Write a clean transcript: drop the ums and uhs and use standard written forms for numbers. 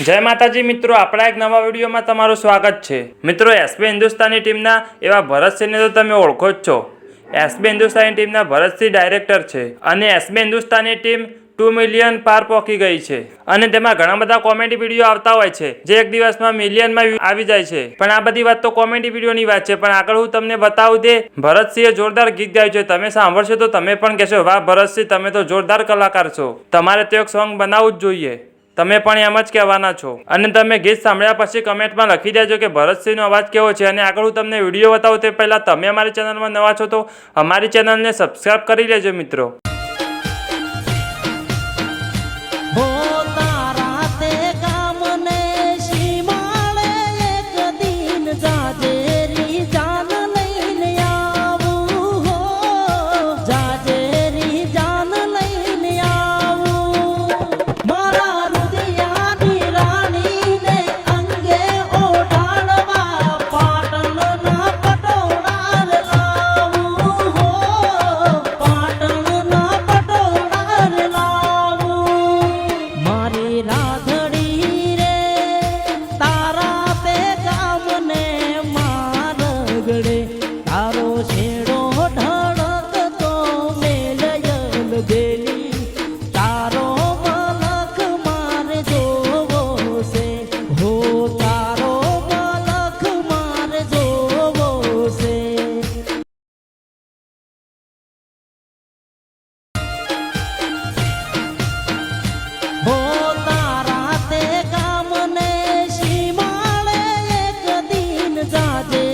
जय माताजी मित्रों, अपना एक नवा विडियो में तमारुं स्वागत है। मित्रों, एसबी हिंदुस्तानी टीमना एवा भरत सिंह ने तो तमे ओळखो ज छो। एसबी हिंदुस्तानी टीमना भरत सिंह डायरेक्टर छे अने एसबी हिंदुस्तानी टीम 2 मिलियन पार पहोंची गई है અને તેમાં ઘણા બધા કોમેડી વિડીયો આવતા હોય છે જે એક દિવસમાં મિલિયનમાં આવી જાય છે। પણ આ બધી વાત તો કોમેડી વિડીયોની વાત છે, પણ આગળ હું તમને બતાવું દે ભરતસિંહે જોરદાર ગીત ગાયું છે। તમે સાંભળશો તો તમે પણ કહેશો, વાહ ભરતસિંહ, તમે તો જોરદાર કલાકાર છો, તમારે તો એક સોંગ બનાવવું જ જોઈએ। તમે પણ એમ જ કહેવાના છો અને તમે ગીત સાંભળ્યા પછી કમેન્ટમાં લખી દેજો કે ભરતસિંહનો અવાજ કેવો છે। અને આગળ હું તમને વિડીયો બતાવું તે પહેલાં તમે અમારી ચેનલમાં નવા છો તો અમારી ચેનલને સબસ્ક્રાઇબ કરી લેજો મિત્રો। જાજે